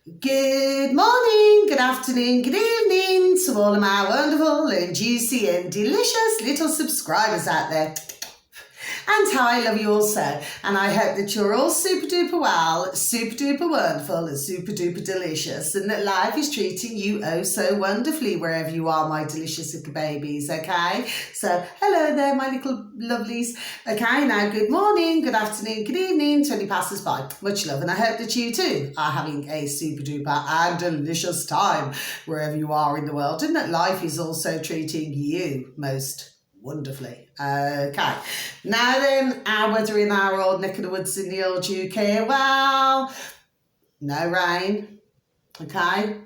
Good morning, good afternoon, good evening to all of my wonderful and juicy and delicious little subscribers out there. And how I love you all so. And I hope that you're all super duper well, super duper wonderful and super duper delicious, and that life is treating you oh so wonderfully wherever you are, my delicious little babies, okay? So hello there, my little lovelies. Okay, now good morning, good afternoon, good evening to any passers by. Much love, and I hope that you too are having a super duper and delicious time wherever you are in the world, and that life is also treating you most wonderfully. Okay, now then, our weather in our old neck of the woods in the old UK, well, no rain, okay,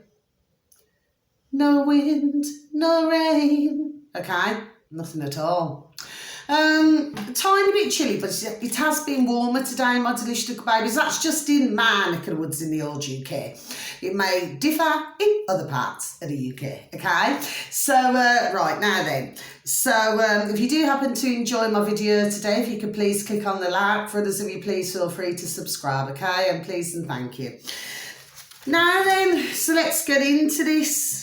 no wind, no rain, okay, nothing at all. A tiny bit chilly, but it has been warmer today, my delicious little babies. That's just in my neck of the woods in the old UK. It may differ in other parts of the UK, okay? So, right, now then. So, if you do happen to enjoy my video today, if you could please click on the like. For others of you, please feel free to subscribe, okay? And please and thank you. Now then, so let's get into this.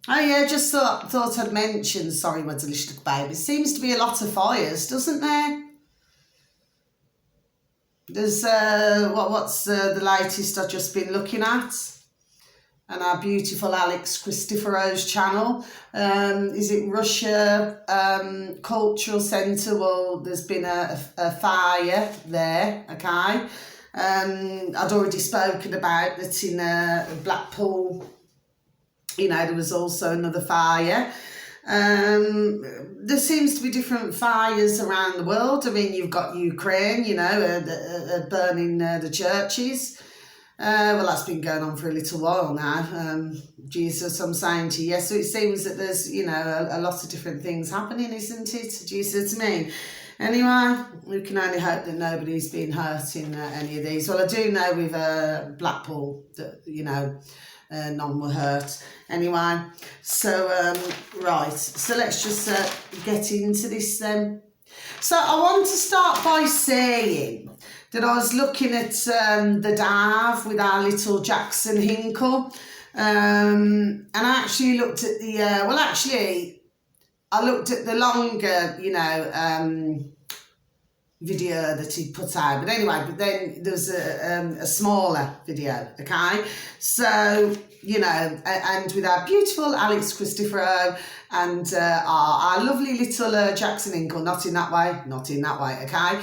Oh yeah, just thought I'd mention, sorry my delicious little baby, seems to be a lot of fires, doesn't there? There's, what's the latest I've just been looking at? And our beautiful Alex Christophero's channel. Is it Russia Cultural Centre? Well, there's been a fire there, okay? I'd already spoken about that in Blackpool. You know, there was also another fire. There seems to be different fires around the world. I mean, you've got Ukraine, you know, burning the churches. Well, that's been going on for a little while now. Jesus, I'm saying to you, yes, so it seems that there's, you know, a lot of different things happening, isn't it? Do you see what I mean? Anyway, we can only hope that nobody's been hurt in any of these. Well, I do know with Blackpool that, you know, none were hurt. Anyway, so, right, so let's just get into this then. So I want to start by saying that I was looking at the dive with our little Jackson Hinkle, and I actually looked at the, well actually, I looked at the longer, you know, video that he put out, but anyway, but then there was a smaller video, okay? So, you know, and with our beautiful Alex Christopher and our lovely little Jackson Hinkle, not in that way, okay?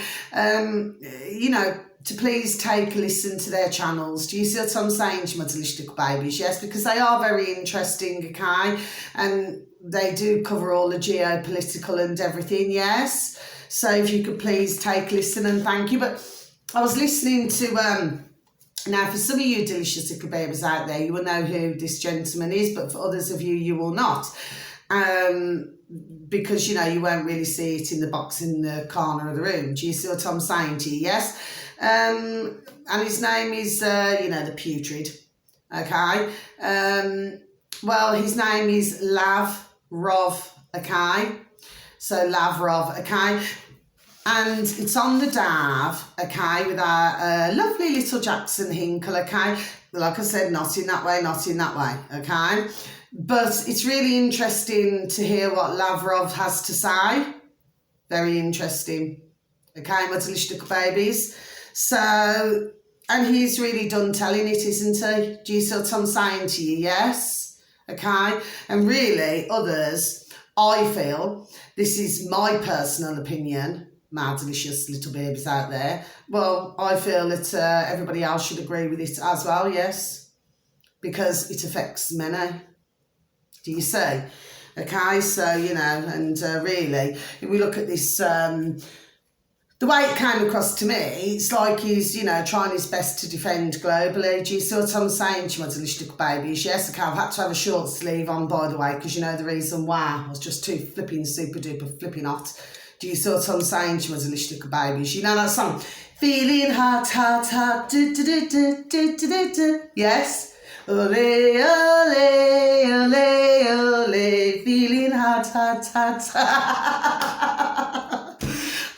You know, to please take a listen to their channels. Do you see what I'm saying to my delicious little babies? Yes, because they are very interesting, okay? And they do cover all the geopolitical and everything, yes? So if you could please take a listen and thank you. But I was listening to, now for some of you delicious little babies out there, you will know who this gentleman is, but for others of you, you will not. Because, you know, you won't really see it in the box in the corner of the room. Do you see what I'm saying to you? Yes? And his name is, you know, the putrid, okay? Well, his name is Lavrov, okay? So Lavrov, okay? And it's on the dive, okay, with our lovely little Jackson Hinkle, okay? Like I said, not in that way, okay? But it's really interesting to hear what Lavrov has to say. Very interesting, okay, my delicious little babies. So, and he's really done telling it, isn't he? Do you see what I'm saying to you? Yes, okay? And really, others, I feel, this is my personal opinion, my delicious little babies out there, well, I feel that everybody else should agree with it as well, yes, because it affects many. Do you see? Okay, so, you know, and really, if we look at this, the way it came across to me, it's like he's, you know, trying his best to defend globally. Do you see what I'm saying to you, my delicious little babies? Yes, okay, I've had to have a short sleeve on, by the way, because you know the reason why. I was just too flipping super duper flipping hot. Do you see what I'm saying to you, my delicious little babies? You know that song? Feeling hot, hot, hot, do, do, do, do, do, do, do. Yes? Ole, ole, ole, ole, feeling hot, hot, hot.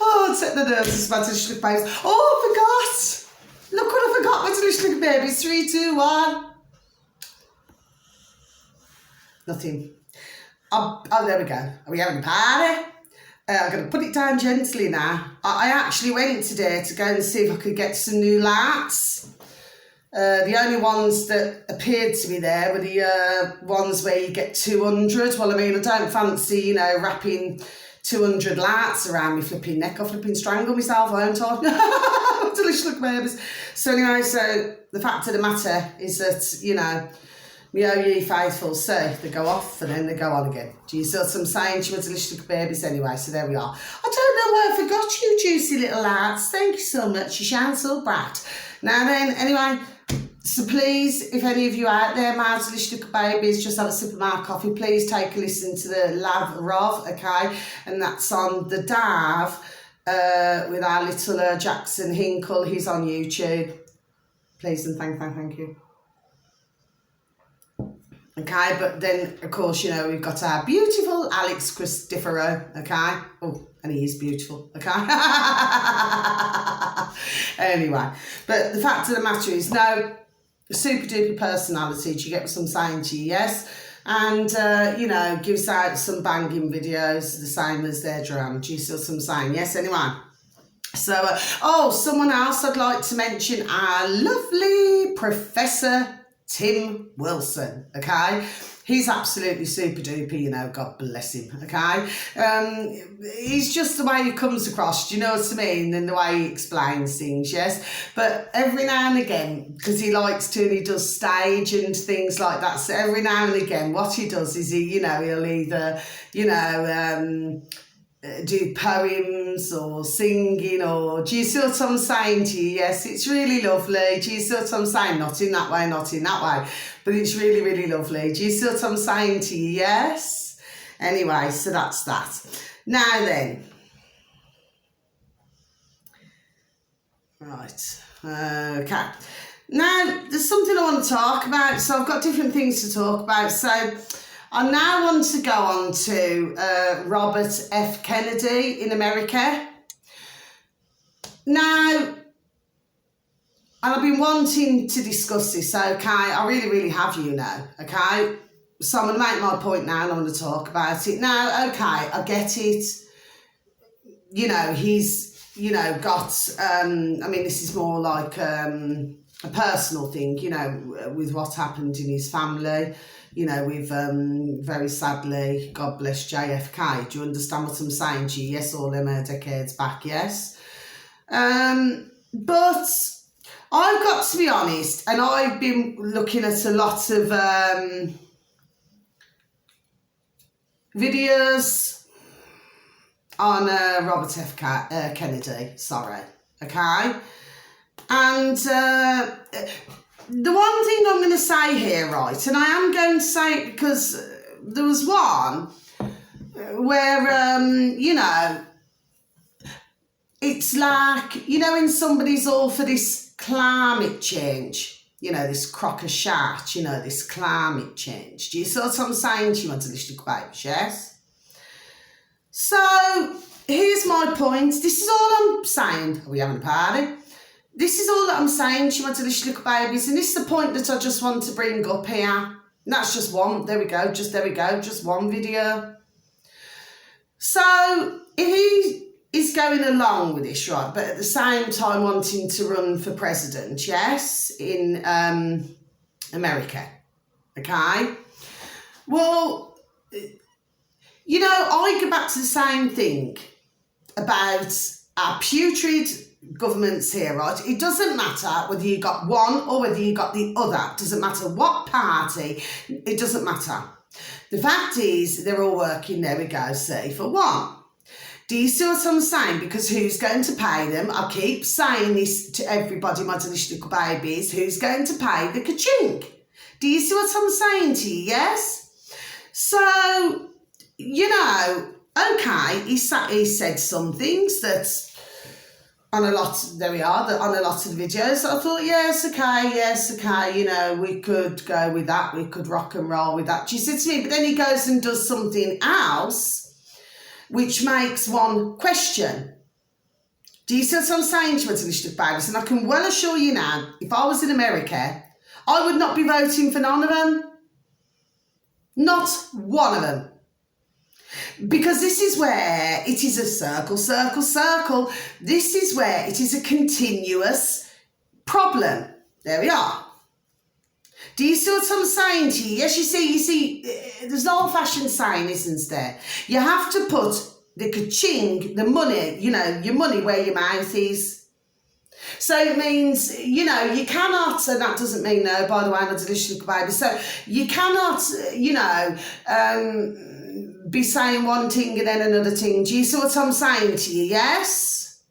Oh, it's at the nerves, my delicious little babies. Oh, I forgot. Look what I forgot, my delicious little babies. 3, 2, 1. Nothing. Oh, there we go. Are we having a party? I'm going to put it down gently now. I actually went today to go and see if I could get some new lights. The only ones that appeared to be there were the ones where you get 200. Well, I mean, I don't fancy, you know, wrapping 200 lights around my flipping neck. I'll flipping strangle myself, won't I? Delicious little babies. So anyway, so the fact of the matter is that, you know, me oh ye faithful, so they go off and then they go on again. Do you see what I'm saying? She was delicious little babies anyway, so there we are. I don't know why I forgot you, juicy little lads. Thank you so much. You sound so brat. Now then, anyway, so please, if any of you out there, my delicious little babies, just have a sip of my coffee, please take a listen to the Lav Rov, okay? And that's on the Dav with our little Jackson Hinkle. He's on YouTube. Please and thank you. Okay, but then, of course, you know, we've got our beautiful Alex Christoforo, okay? Oh, and he is beautiful, okay? Anyway, but the fact of the matter is, no, super duper personality, do you get what I'm saying to you, yes? And, you know, gives out some banging videos, the same as their drum, do you see what I'm saying, yes? Anyway. So, oh, someone else I'd like to mention, our lovely Professor Tim Wilson, okay? He's absolutely super duper, you know, God bless him, okay? He's just the way he comes across, do you know what I mean? And the way he explains things, yes? But every now and again, because he likes to and he does stage and things like that, so every now and again, what he does is he, you know, he'll either, you know, do poems or singing, or do you see what I'm saying to you? Yes, it's really lovely. Do you see what I'm saying? Not in that way, not in that way, but it's really, really lovely. Do you see what I'm saying to you? Yes. Anyway, so that's that. Now then, right, okay. Now there's something I want to talk about. So I've got different things to talk about. So I now want to go on to Robert F. Kennedy in America. Now, and I've been wanting to discuss this, okay? I really, really have, you know, okay? So I'm going to make my point now and I'm going to talk about it. Now, okay, I get it. You know, he's, you know, got, I mean, this is more like a personal thing, you know, with what happened in his family. You know, with very sadly, God bless JFK. Do you understand what I'm saying to you? Yes, all them decades back, yes. But I've got to be honest, and I've been looking at a lot of videos on Robert F. Kennedy, sorry, okay? And the one thing I'm going to say here, right, and I am going to say it because there was one where, you know, it's like, you know, when somebody's all for this climate change, you know, this crock of shart, you know, this climate change. Do you see what I'm saying to you, my delicious babies, yes? So, here's my point. This is all I'm saying. Are we having a party? This is all that I'm saying to you, my delicious little babies, and this is the point that I just want to bring up here. And that's just one, there we go, just one video. So, if he is going along with this, right, but at the same time wanting to run for president, yes, in America, okay? Well, you know, I go back to the same thing about our putrid governments here, right? It doesn't matter whether you got one or whether you got the other. It doesn't matter what party. It doesn't matter. The fact is, they're all working, there we go, see, for one. Do you see what I'm saying? Because who's going to pay them? I keep saying this to everybody, my delicious little babies. Who's going to pay the ka-chink? Do you see what I'm saying to you? Yes? So, you know, okay, he said some things that on a lot, there we are, that on a lot of the videos, I thought, yes, okay, you know, we could go with that, we could rock and roll with that. She said to me, but then he goes and does something else, which makes one question, Do you see what I'm saying to my delicious babies? And I can well assure you now, if I was in America, I would not be voting for none of them. Not one of them. Because this is where it is a circle, circle, circle. This is where it is a continuous problem. There we are. Do you see what I'm saying to you? Yes, you see, there's an old-fashioned saying, isn't there? You have to put the ka-ching, the money, your money where your mouth is. So it means, you cannot, and that doesn't mean no, by the way, I'm a delicious little baby. So you cannot, be saying one thing and then another thing. Do you see what I'm saying to you? Yes?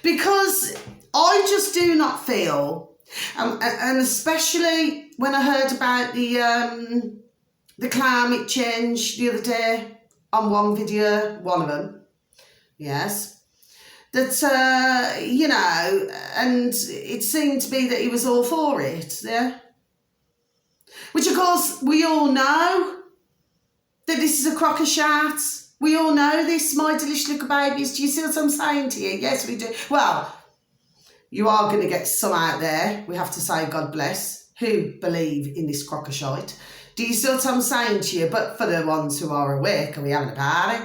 Because I just do not feel, and especially when I heard about the climate change the other day on one video, one of them, yes, that, and it seemed to be that he was all for it, yeah? Which, of course, we all know that this is a crock of shit. We all know this, my delicious little babies. Do you see what I'm saying to you? Yes, we do. Well, you are going to get some out there, we have to say God bless, who believe in this crock of shite. Do you see what I'm saying to you? But for the ones who are awake, are we having a party?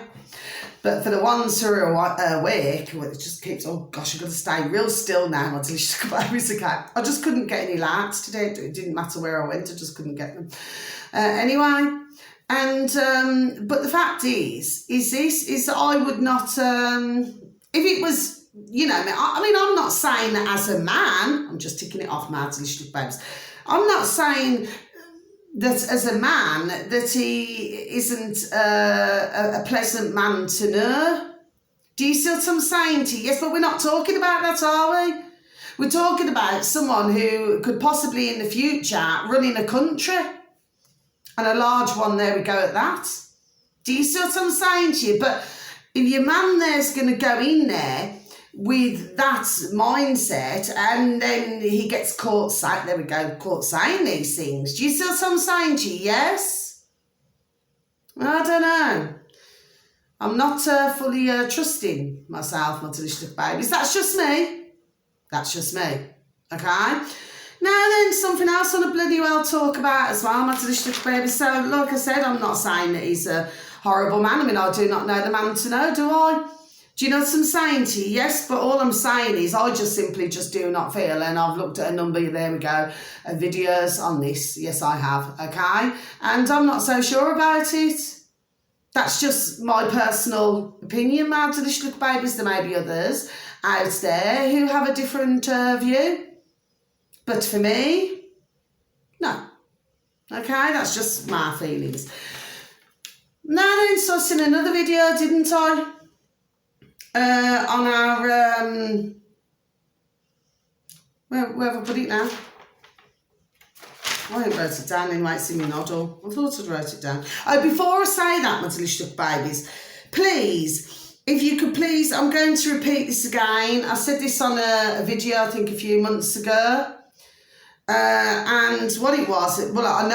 But for the ones who are awake, well, it just keeps, oh gosh, I've got to stay real still now, my delicious little babies. I just couldn't get any lights today. It didn't matter where I went, I just couldn't get them. Anyway. And, but the fact is that I would not, if it was, I'm not saying that as a man, I'm just ticking it off, my delicious babes. I'm not saying that as a man, that he isn't a pleasant man to know. Do you see what I'm saying to you? Yes, but we're not talking about that, are we? We're talking about someone who could possibly in the future run in a country. And a large one, there we go at that. Do you see what I'm saying to you? But if your man there's going to go in there with that mindset and then he gets caught saying these things. Do you see what I'm saying to you? Yes? I don't know. I'm not fully trusting myself, my delicious babies. That's just me. That's just me. Okay? Now then, something else I want to bloody well talk about as well, my delicious baby. So, like I said, I'm not saying that he's a horrible man. I mean, I do not know the man to know, do I? Do you know what I'm saying to you? Yes, but all I'm saying is I just simply do not feel, and I've looked at a number, there we go, of videos on this. Yes, I have, okay? And I'm not so sure about it. That's just my personal opinion, my delicious babies. There may be others out there who have a different view. But for me, no. Okay, that's just my feelings. Now then, so I seen another video, didn't I? On our, where have I put it now? I haven't wrote it down anyway, it's in my noddle. I thought I'd wrote it down. Oh, before I say that, my delicious babies, please, if you could please, I'm going to repeat this again. I said this on a video, I think a few months ago. And what it was, well, I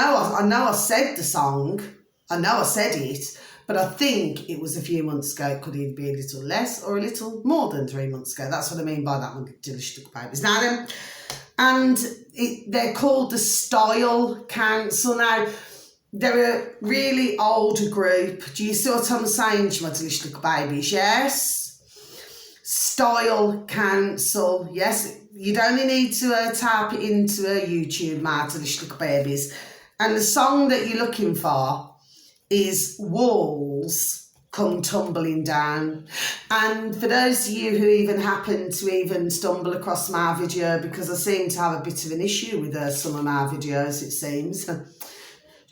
know I said the song, I know I said it, but I think it was a few months ago. It could either be a little less or a little more than 3 months ago. That's what I mean by that one, delicious babies. Now then, and they're called the Style Council. Now, they're a really old group. Do you see what I'm saying to my delicious little babies? Yes? Style Council, yes. You'd only need to type it into YouTube, my delicious little babies. And the song that you're looking for is Walls Come Tumbling Down. And for those of you who even happen to even stumble across my video, because I seem to have a bit of an issue with some of my videos, it seems.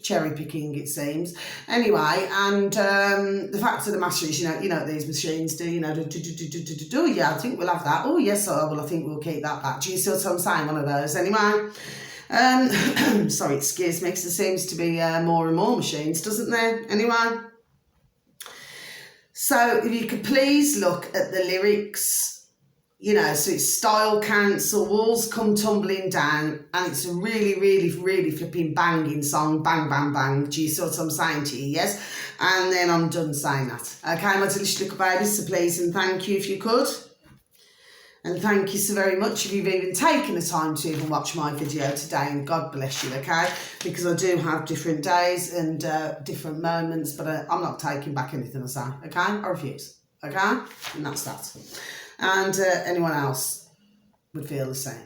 Cherry picking, it seems. Anyway, and the fact of the matter is, you know what these machines do, yeah, I think we'll have that. Oh, yes, well, I think we'll keep that back. Do you see what I'm saying? One of those. Anyway, sorry, excuse me, because there seems to be more and more machines, doesn't there? Anyway, so if you could please look at the lyrics. So it's Style Council, Walls Come Tumbling Down, and it's a really, really, really flipping banging song, bang, bang, bang. Do you see what I'm saying to you, yes? And then I'm done saying that. Okay, my delicious little babies, so please and thank you if you could. And thank you so very much if you've even taken the time to even watch my video today, and God bless you, okay? Because I do have different days and different moments, but I'm not taking back anything I say, okay? I refuse, okay? And that's that. And anyone else would feel the same.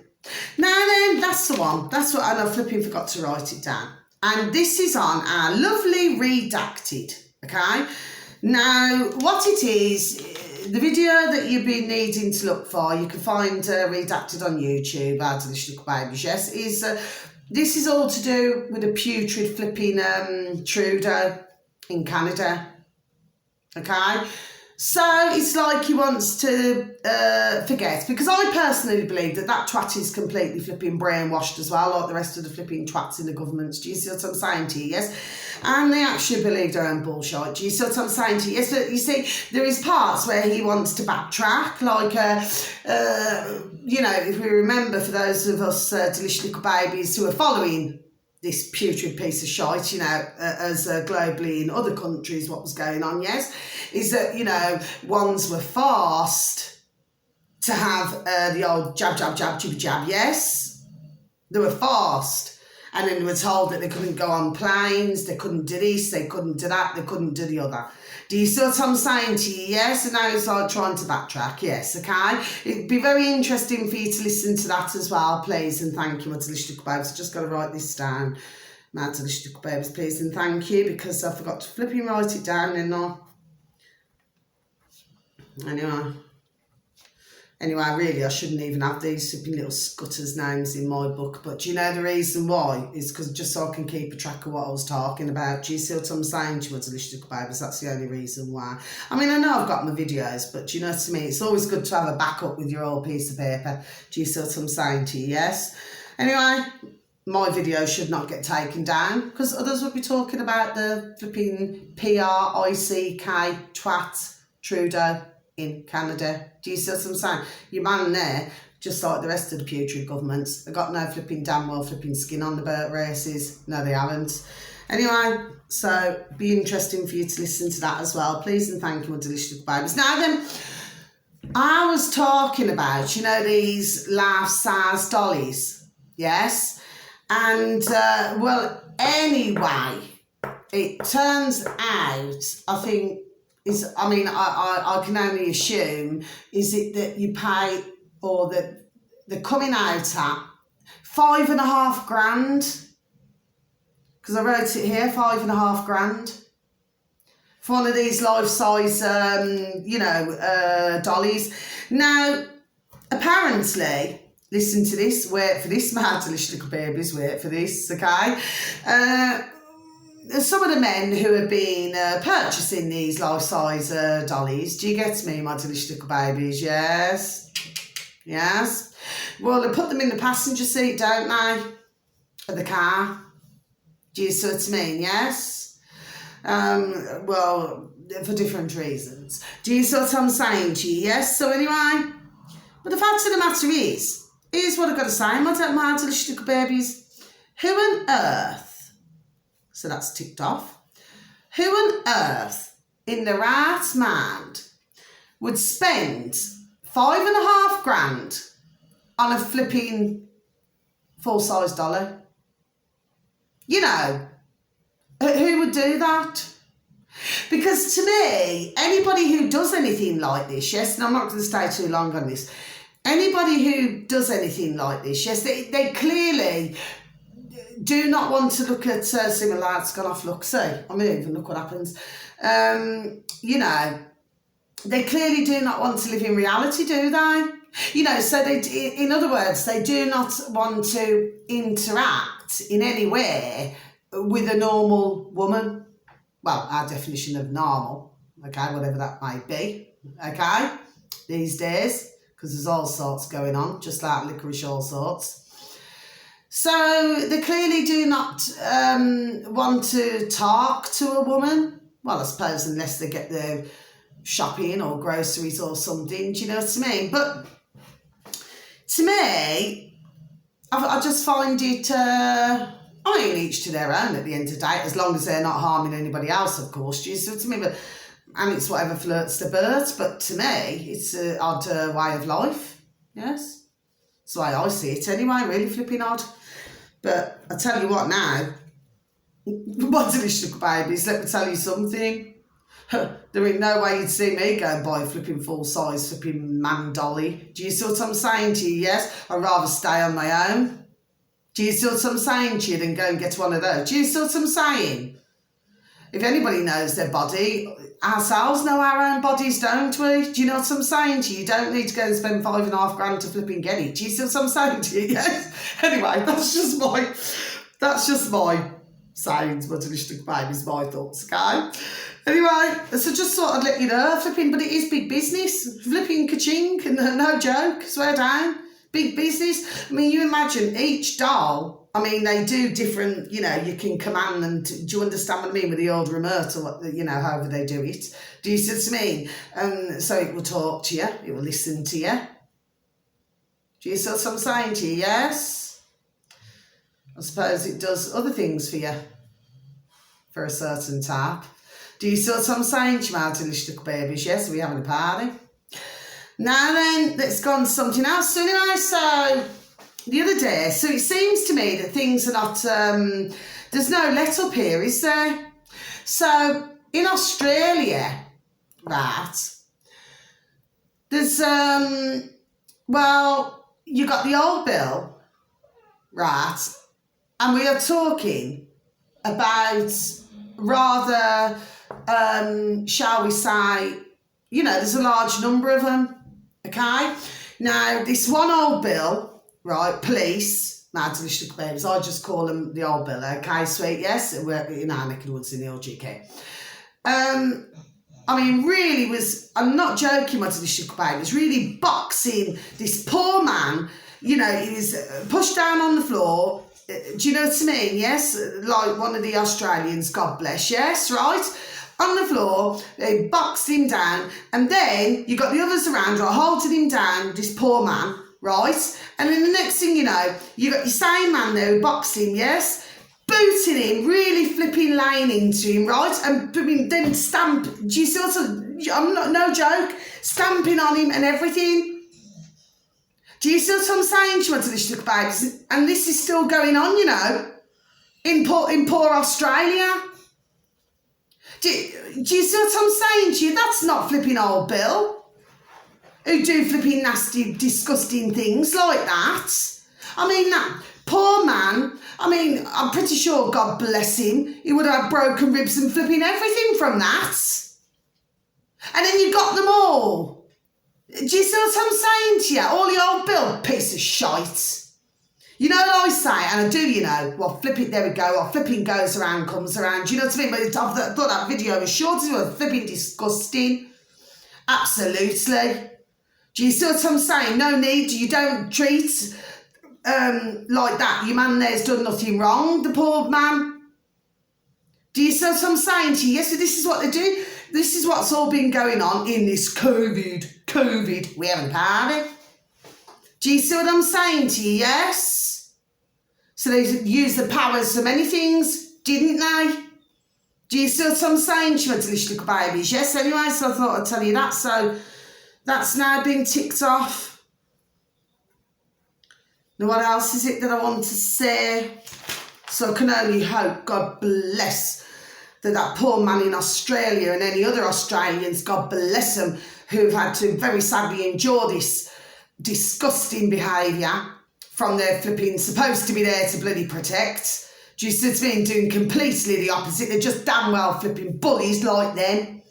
Now then, that's the one. That's what I flipping forgot to write it down. And this is on our lovely redacted, okay? Now, what it is, the video that you've been needing to look for, you can find redacted on YouTube, Our Delicious Little Babies, yes, is this is all to do with a putrid flipping Trudeau in Canada, okay? So it's like he wants to forget, because I personally believe that twat is completely flipping brainwashed as well, like the rest of the flipping twats in the government. Do you see what I'm saying to you? Yes? And they actually believe their own bullshit. Do you see what I'm saying to you? Yes, but you see, there is parts where he wants to backtrack, like, you know, if we remember, for those of us delicious little babies who are following this putrid piece of shite, you know, as globally in other countries, what was going on, yes, is that, you know, ones were forced to have the old jab, jab, jab, jibby jab, yes? They were forced. And then they were told that they couldn't go on planes, they couldn't do this, they couldn't do that, they couldn't do the other. Do you see what I'm saying to you? Yes, and now it's like trying to backtrack. Yes, okay. It'd be very interesting for you to listen to that as well, please, and thank you, my delicious little babes. I just got to write this down, my delicious little babes, please, and thank you, because I forgot to flipping write it down, didn't I? Anyway, really, I shouldn't even have these flipping little scutters' names in my book. But do you know the reason why? It's because just so I can keep a track of what I was talking about. Do you see what I'm saying to you, delicious little babies? That's the only reason why. I mean, I know I've got my videos, but do you know what I mean? It's always good to have a backup with your old piece of paper. Do you see what I'm saying to you? Yes? Anyway, my video should not get taken down, because others will be talking about the flipping P-R-I-C-K twat Trudeau in Canada. Do you see what I'm saying? Your man there, just like the rest of the putrid governments, they've got no flipping damn well flipping skin on the boat races. No, they haven't. Anyway, so be interesting for you to listen to that as well, please, and thank you, my delicious little babies. Now then, I was talking about, you know, these life-size dollies, yes? And, well, anyway, it turns out, I think, I can only assume, is it that you pay, or that they're coming out at $5.5 grand? Because I wrote it here, $5.5 grand for one of these life-size, you know, dollies. Now, apparently, listen to this, wait for this, my delicious little babies, wait for this, okay? Some of the men who have been purchasing these life-size dollies, do you get me, my delicious little babies? Yes? Yes? Well, they put them in the passenger seat, don't they, of the car? Do you see what I mean? Yes? Well, for different reasons. Do you see what I'm saying to you? Yes? So anyway, but the fact of the matter is, here's what I've got to say, my delicious little babies. Who on earth, so that's ticked off, who on earth in the right mind would spend $5.5 grand on a flipping full-size dolly? You know, who would do that? Because to me, anybody who does anything like this, yes, and I'm not going to stay too long on this, anybody who does anything like this, yes, they clearly do not want to look at, see my light's gone off, look, see, I mean, even look what happens. You know, they clearly do not want to live in reality, do they? You know, so they, in other words, they do not want to interact in any way with a normal woman. Well, our definition of normal, okay, whatever that might be, okay, these days, because there's all sorts going on, just like licorice all sorts. So they clearly do not want to talk to a woman. Well, I suppose unless they get their shopping or groceries or something, do you know what I mean? But to me, I just find it, I mean, each to their own at the end of the day, as long as they're not harming anybody else, of course, do you see what I mean? But, and it's whatever floats the boat, but to me, it's an odd way of life. Yes? That's the way I see it anyway, really flipping odd. But I tell you what now, my delicious little babies, let me tell you something. There ain't no way you'd see me go and buy a flipping full-size flipping man dolly. Do you see what I'm saying to you? Yes? I'd rather stay on my own. Do you see what I'm saying to you than go and get one of those? Do you see what I'm saying? If anybody knows their body, ourselves know our own bodies, don't we? Do you know what I'm saying to you? You don't need to go and spend $5.5 grand to flipping get it. Do you see what I'm saying to you? Yes? Anyway, that's just my sayings, my delicious babies, my thoughts, okay? Anyway, so just thought I'd let you know, flipping, but it is big business. Flipping ka-ching, no joke, swear down. Big business. I mean, you imagine each doll, I mean, they do different, you know, you can command them to, do you understand what I mean, with the old remote or what, you know, however they do it. Do you see what I mean? So it will talk to you, it will listen to you. Do you see what I'm saying to you? Yes? I suppose it does other things for you, for a certain type. Do you see what I'm saying to you, my delicious little babies? Yes, we're having a party. Now then, let's go on to something else. So anyway, so the other day, so it seems to me that things are not, there's no let up here, is there? So in Australia, right, there's, well, you got the old bill, right, and we are talking about rather, shall we say, you know, there's a large number of them, okay? Now, this one old bill, right, police, my delicious babies, I just call them the old bill, okay, sweet, yes? We're in our neck of the woods in the LGK. I mean, really was, I'm not joking, my delicious babies, really boxing this poor man, you know, he was pushed down on the floor, do you know what I mean, yes? Like one of the Australians, God bless, yes, right? On the floor, they boxed him down, and then you got the others around, right, holding him down, this poor man, right? And then the next thing you know, you got your same man there who boxed him, yes? Booting him, really flipping laying into him, right? And then stamp, do you see what I'm not, no joke, stamping on him and everything. Do you see what I'm saying to you, delicious little babies? And this is still going on, you know, in poor Australia. Do you see what I'm saying to you? That's not flipping old Bill, who do flipping nasty, disgusting things like that. I mean, that poor man, I mean, I'm pretty sure, God bless him, he would have broken ribs and flipping everything from that. And then you got them all. Do you see what I'm saying to you? All the old Bill, piece of shite. You know what I say, and I do, you know, well, flipping, there we go, well, flipping goes around, comes around, do you know what I mean? But I thought that video was short, it was flipping disgusting. Absolutely. Do you see what I'm saying? No need, you don't treat like that. Your man there's done nothing wrong, the poor man. Do you see what I'm saying to you? Yes, so this is what they do. This is what's all been going on in this COVID. We haven't had it. Do you see what I'm saying to you? Yes? So they used the powers for many things, didn't they? Do you see what I'm saying to you, delicious little babies? Yes, anyway, so I thought I'd tell you that. So that's now been ticked off. Now, what else is it that I want to say? So I can only hope, God bless, that poor man in Australia and any other Australians, God bless them, who've had to very sadly endure this disgusting behaviour from their flipping, supposed to be there to bloody protect. Do you see what I mean? Doing completely the opposite. They're just damn well flipping bullies like them.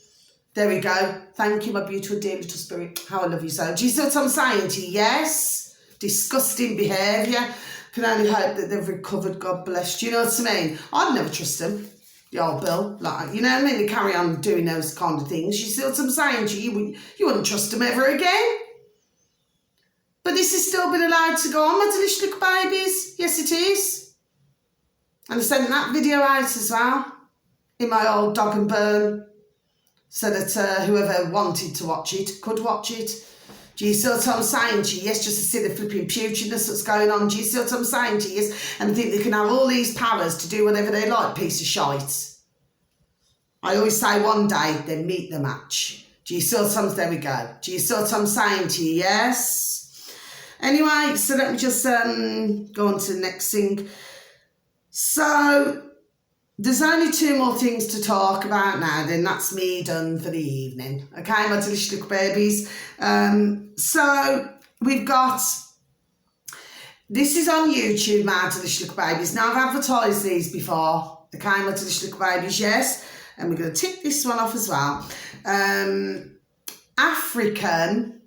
There we go. Thank you, my beautiful dear little spirit. How I love you so. Do you see what I'm saying to you? Yes? Disgusting behaviour. Can only hope that they've recovered, God bless. Do you know what I mean? I'd never trust them, the old Bill. Like, you know what I mean? They carry on doing those kind of things. You see what I'm saying to you? You wouldn't trust them ever again. But this has still been allowed to go on, my delicious little babies. Yes, it is. And I sent that video out as well in my old dog and burn so that whoever wanted to watch it could watch it. Do you see what I'm saying to you? Yes, just to see the flipping putridness that's going on. Do you see what I'm saying to you? Yes, and I think they can have all these powers to do whatever they like, piece of shite. I always say one day they meet the match. Do you see what I'm, there we go. Do you see what I'm saying to you? Yes. Anyway, so let me just go on to the next thing. So there's only 2 more things to talk about now, then that's me done for the evening. Okay, my delicious little babies. So we've got, this is on YouTube, my delicious little babies. Now I've advertised these before. Okay, my delicious little babies, yes. And we're going to tick this one off as well. African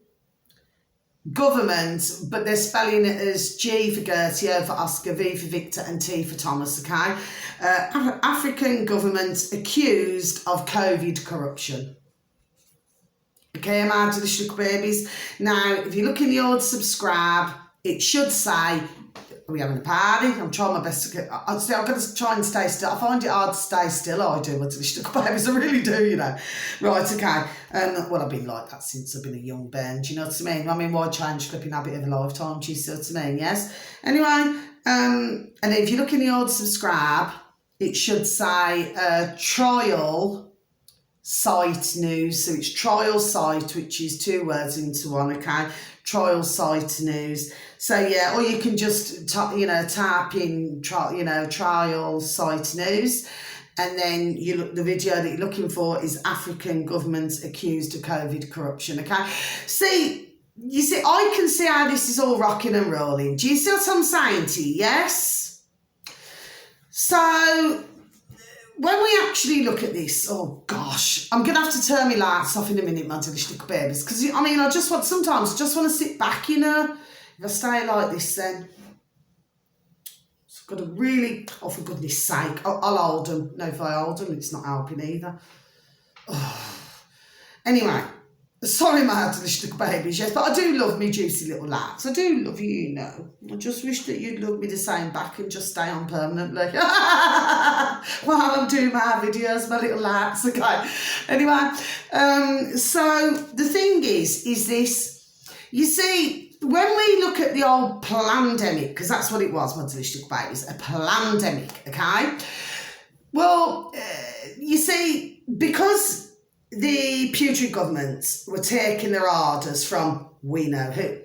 government, but they're spelling it as G for Gertie, O for Oscar, V for Victor and T for Thomas, okay? African government accused of COVID corruption. Okay, my delicious little babies. Now, if you look in the old subscribe, it should say, are we having a party? I'm trying my best to get, I've got to try and stay still. I find it hard to stay still. I do, my delicious little babies, I really do, you know. Right, okay. Well, I've been like that since I've been a young bairn, do you know what I mean? I mean, why change flipping habit of a lifetime, do you see what I mean, yes? Anyway, and if you look in the old subscribe, it should say trial site news. So it's trial site, which is 2 words into one, okay? Trial site news. So yeah, or you can just type in trial site news, and then you look, the video that you're looking for is African government accused of COVID corruption. Okay, you see, I can see how this is all rocking and rolling. Do you see what I'm saying to you? Yes. So when we actually look at this, oh gosh, I'm going to have to turn my lights off in a minute, my delicious little babies, because I mean, sometimes I just want to sit back, you know. If I stay like this, then I've got to really, oh for goodness sake, I'll hold them. No, if I hold them, it's not helping either. Oh. Anyway, sorry my delicious little babies, yes, but I do love me juicy little lads. I do love you, you know. I just wish that you'd love me the same back and just stay on permanently. While I'm doing my videos, my little lads, okay. Anyway, so the thing is this, you see, when we look at the old pandemic, because that's what it was, my delicious little babies, a pandemic, okay? Well, you see, because the putrid governments were taking their orders from we know who.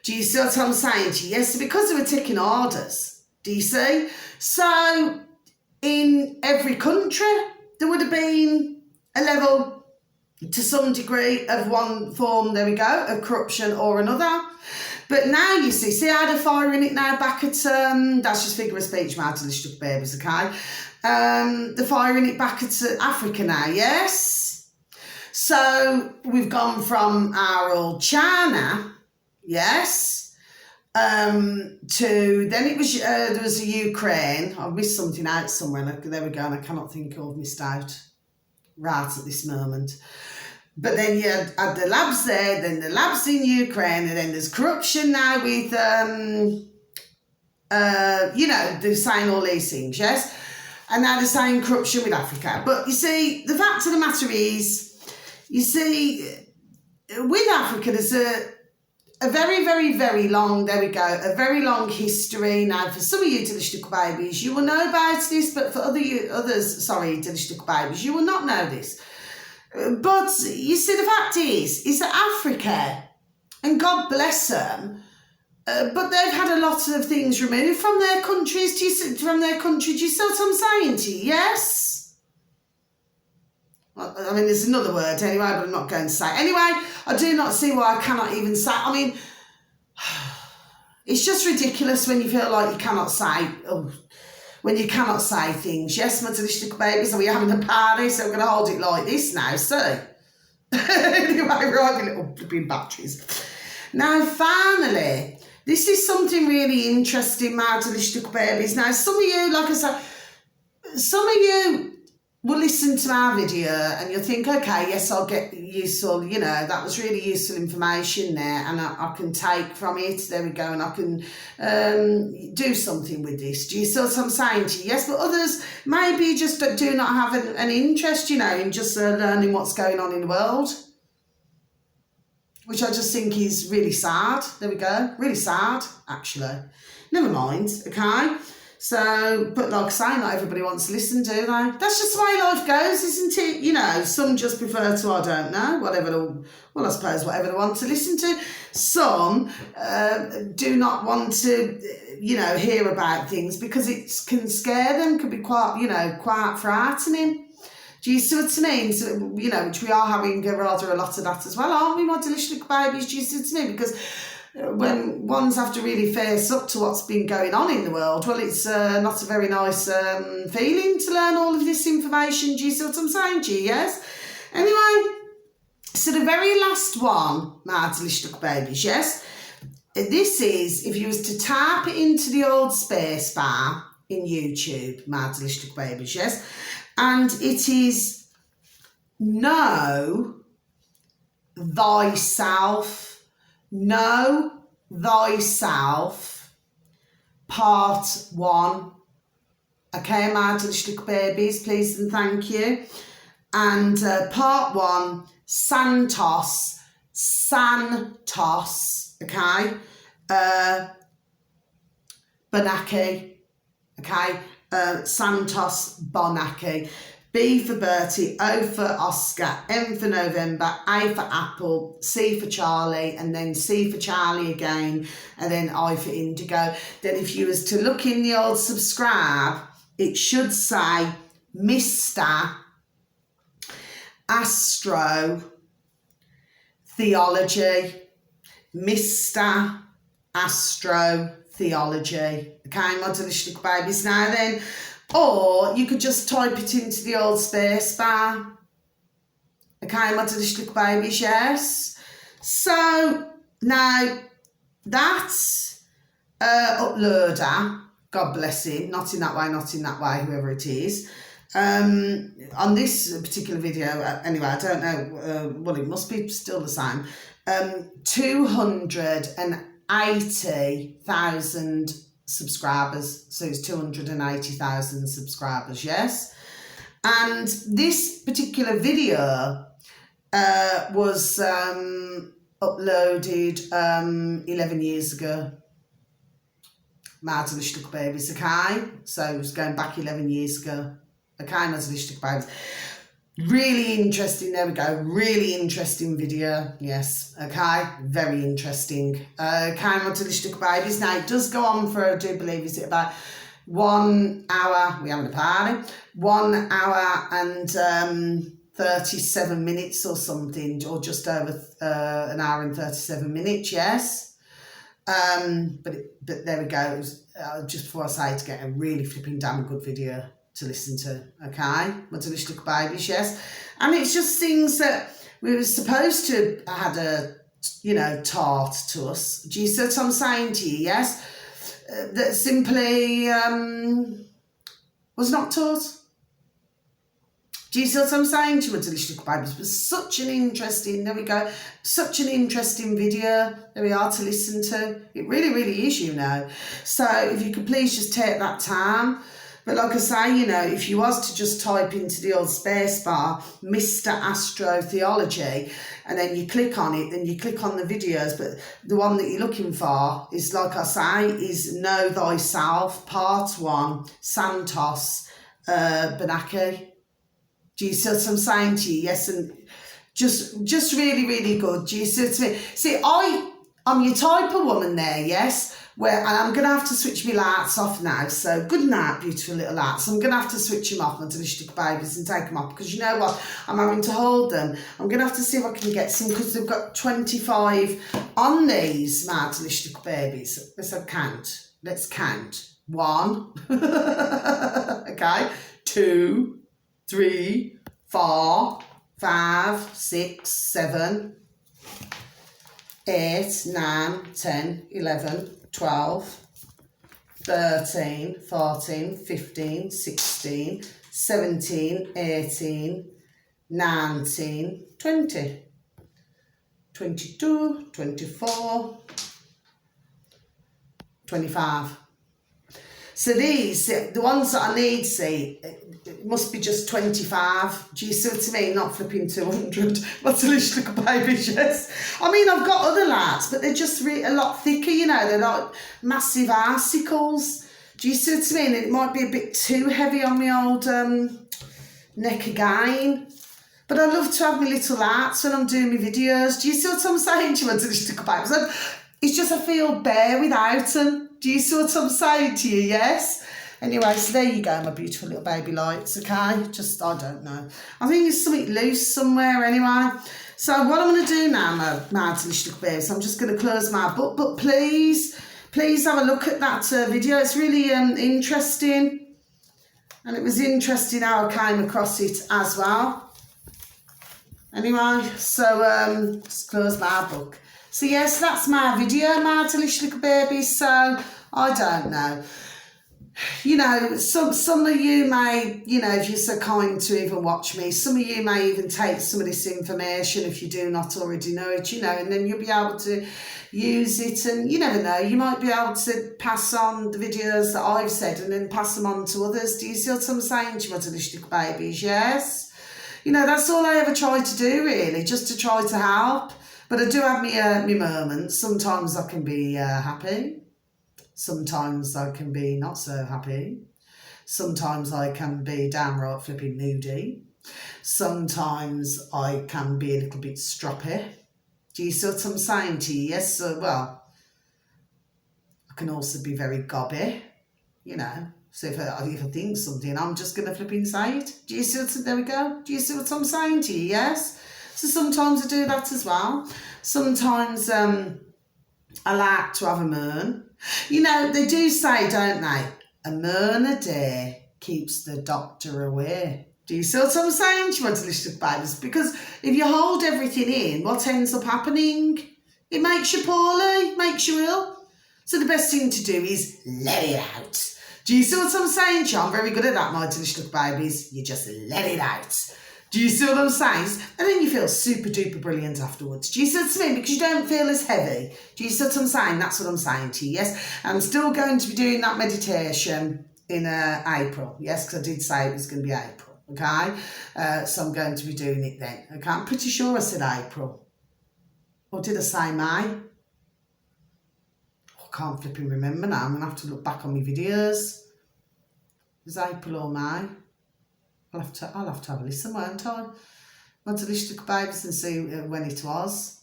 Do you see what I'm saying to you? Yes, because they were taking orders. Do you see? So in every country, there would have been a level to some degree of one form, there we go, of corruption or another. But now you see how they're firing it now back at, that's just figure of speech, my delicious little babies, okay? They're firing it back at Africa now, yes? So we've gone from our old China, yes, to, then it was, there was a Ukraine. I've missed something out somewhere, there we go, and I cannot think of, I've missed out right at this moment. But then you had the labs there, then the labs in Ukraine, and then there's corruption now with, they're saying all these things, yes? And now they're saying corruption with Africa. But you see, the fact of the matter is, you see, with Africa, there's a very, very, very long, there we go, a very long history. Now, for some of you delicious little babies, you will know about this, but for others, sorry, delicious little babies, you will not know this. But you see, the fact is that Africa, and God bless them, but they've had a lot of things removed from their countries. Do you see what I'm saying to you? Yes? I mean, there's another word anyway, but I'm not going to say it. Anyway, I do not see why I cannot even say, I mean, it's just ridiculous when you feel like you cannot say, when you cannot say things. Yes, my delicious little babies, are we having a party? So we're going to hold it like this now, see? Anyway, right, my little flipping batteries. Now, finally, this is something really interesting, my delicious little babies. Now, some of you, like I said, some of you will listen to our video and you'll think, okay, yes, I'll get useful, you know, that was really useful information there and I can take from it, there we go, and I can do something with this. Do you see what I'm saying to you? Yes, but others maybe just do not have an interest, you know, in just learning what's going on in the world, which I just think is really sad. There we go, really sad, actually. Never mind, okay? So, but like I say, not everybody wants to listen, do they? That's just the way life goes, isn't it? You know, some just prefer to, I don't know, I suppose whatever they want to listen to. Some do not want to, you know, hear about things because it can scare them, can be quite frightening. Do you see what I mean? So, you know, which we are having rather a lot of that as well, aren't we, my delicious little babies? Do you see what I mean? Because when ones have to really face up to what's been going on in the world, well, it's not a very nice feeling to learn all of this information. Do you see what I'm saying to you? Yes? Anyway, so the very last one, my delicious little babies, yes? This is, if you was to type it into the old space bar in YouTube, my delicious little babies, yes? And it is Know Thyself. Know Thyself, part 1. Okay, my delicious little babies, please and thank you. And part 1, Santos, okay, Bonacci, okay, Santos Bonacci. B for Bertie, O for Oscar, N for November, A for Apple, C for Charlie, and then C for Charlie again, and then I for Indigo. Then if you was to look in the old subscribe, it should say Mr. Astro Theology. Mr. Astro Theology. Okay, my delicious little babies. Now then, or you could just type it into the old space bar. Okay, my delicious little babies, yes. So, now, that uploader, God bless him, not in that way, whoever it is, on this particular video, anyway, I don't know, well, it must be still the same, 280,000 subscribers, so it's 280,000 subscribers, yes. And this particular video was uploaded 11 years ago. My delicious little babies, okay? So it was going back 11 years ago. Okay, my delicious little babies. Really interesting, there we go, really interesting video, yes, okay, very interesting. Okay, my delicious little babies. Now, it does go on for, I do believe, is it about 1 hour, we're having a party, 1 hour and 37 minutes or something, or just over an hour and 37 minutes, yes. But there we go, it was, just before I say, to get a really flipping damn good video to listen to, okay, my delicious little babies, yes. And it's just things that we were supposed to had taught to us. Do you see what I'm saying to you, yes? That simply was not taught. Do you see what I'm saying to you, my delicious little babies? It was such an interesting, there we go, such an interesting video, there we are, to listen to. It really, really is, you know. So if you could please just take that time. But like I say, you know, if you was to just type into the old space bar, Mr. Astro Theology, and then you click on it, then you click on the videos, but the one that you're looking for is, like I say, is Know Thyself, part 1, Santos Bonacci. Do you see what I'm saying to you? Yes, and just really, really good. Do you see what I mean? See, I'm your type of woman there, yes? And I'm going to have to switch my lights off now. So good night, beautiful little lights. I'm going to have to switch them off, my delicious little babies, and take them off, because you know what? I'm having to hold them. I'm going to have to see if I can get some, because they've got 25 on these, my delicious little babies. Let's count. 1, okay, 2, 3, 4, 5, 6, 7, 8, 9, 10, 11, 12, 13, 14, 15, 16, 17, 18, 19, 20, 22, 24, 25. So these, the ones that I need, see, it must be just 25. Do you see what I mean? Not flipping 200. What delicious little babies, yes. I mean, I've got other lights, but they're just a lot thicker, you know. They're like massive icicles. Do you see what I mean? It might be a bit too heavy on my old neck again. But I love to have my little arts when I'm doing my videos. Do you see what I'm saying? Do you want to just stick about? It's just I feel bare without them. Do you see what I'm saying to you? Yes? Anyway, so there you go, my beautiful little baby lights, okay? Just, I don't know. I think there's something loose somewhere anyway. So what I'm going to do now, my delicious little babies, I'm just going to close my book. But please have a look at that video. It's really interesting. And it was interesting how I came across it as well. Anyway, so just close my book. So yes, that's my video, my delicious little babies. So I don't know. You know, some of you may, you know, if you're so kind to even watch me, some of you may even take some of this information if you do not already know it, you know, and then you'll be able to use it, and you never know, you might be able to pass on the videos that I've said and then pass them on to others. Do you see what I'm saying to my delicious little babies? Yes? You know, that's all I ever try to do, really, just to try to help. But I do have me moments. Sometimes I can be happy. Sometimes I can be not so happy. Sometimes I can be downright flipping moody. Sometimes I can be a little bit stroppy. Do you see what I'm saying to you? Yes, well, I can also be very gobby, you know. So if I think something, I'm just going to flipping say it. Do you see what, there we go. Do you see what I'm saying to you? Yes? So sometimes I do that as well. Sometimes I like to have a moan. You know, they do say, don't they, a moan a day keeps the doctor away. Do you see what I'm saying to you, my delicious babies? Because if you hold everything in, what ends up happening? It makes you poorly, makes you ill. So the best thing to do is let it out. Do you see what I'm saying to you? I'm very good at that, my delicious babies. You just let it out. Do you see what I'm saying? And then you feel super duper brilliant afterwards. Do you see what I mean? Because you don't feel as heavy. Do you see what I'm saying? That's what I'm saying to you, yes? I'm still going to be doing that meditation in April, yes? Because I did say it was going to be April, okay? So I'm going to be doing it then, okay? I'm pretty sure I said April. Or did I say May? I can't flipping remember now. I'm going to have to look back on my videos. It was April or May. I'll have to have a listen, won't I? My delicious little babies, and see when it was.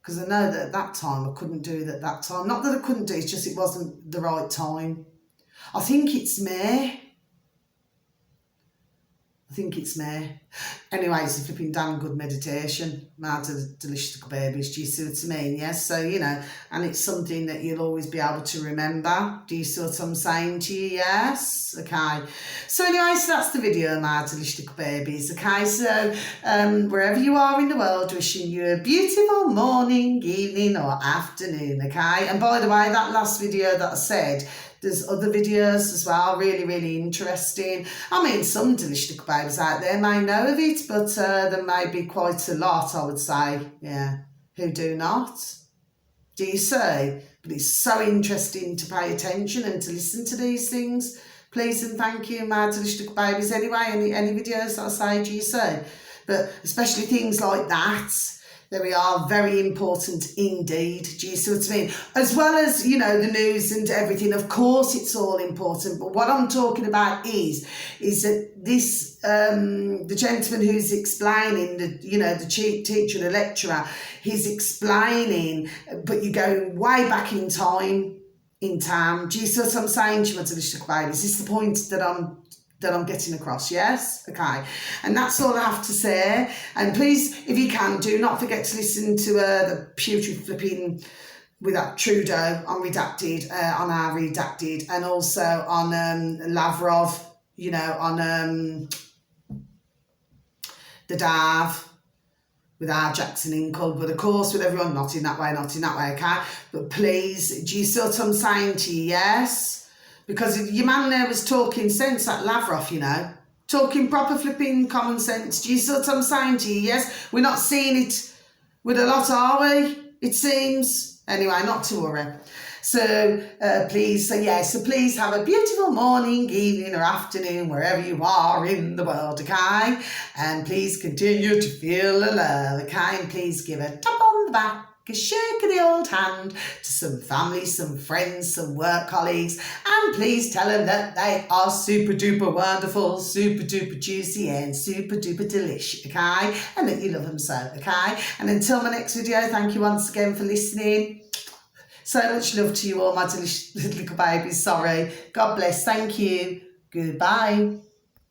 Because I know that at that time I couldn't do it at that time. Not that I couldn't do it, it's just it wasn't the right time. I think it's May. I think it's May. Anyway, it's a flipping damn good meditation. My delicious little babies, do you see what I mean? Yes, so, you know, and it's something that you'll always be able to remember. Do you see what I'm saying to you? Yes? Okay. So anyway, so that's the video, my delicious little babies. Okay, so wherever you are in the world, wishing you a beautiful morning, evening or afternoon, okay? And by the way, that last video that I said, there's other videos as well, really, really interesting. I mean, some delicious little babies out there may know of it, but there may be quite a lot, I would say, yeah, who do not. Do you see? But it's so interesting to pay attention and to listen to these things. Please and thank you, my delicious little babies. Anyway, any videos that I say, do you see? But especially things like that, there we are, very important indeed. Do you see what I mean? As well as, you know, the news and everything, of course it's all important. But what I'm talking about is that this, the gentleman who's explaining, the teacher, the lecturer, he's explaining, but you're going way back in time, Do you see what I'm saying to you, my delicious babies? This is the point that I'm getting across, yes? Okay. And that's all I have to say. And please, if you can, do not forget to listen to the putrid flipping with that Trudeau on Redacted, on our Redacted, and also on Lavrov, you know, on the Dav with our Jackson Inkle, but of course with everyone, not in that way, okay? But please, do you see what I'm saying to you, yes? Because your man there was talking sense, that Lavrov, you know, talking proper flipping common sense. Do you see what I'm saying to you? Yes, we're not seeing it with a lot, are we? It seems. Anyway, not to worry. So please have a beautiful morning, evening or afternoon, wherever you are in the world, okay? And please continue to feel the love, okay? And please give a tap on the back a shake of the old hand to some family, some friends, some work colleagues, and please tell them that they are super duper wonderful, super duper juicy, and super duper delicious, okay? And that you love them so, okay? And until my next video, thank you once again for listening. So much love to you all, my delicious little babies. Sorry. God bless. Thank you. Goodbye.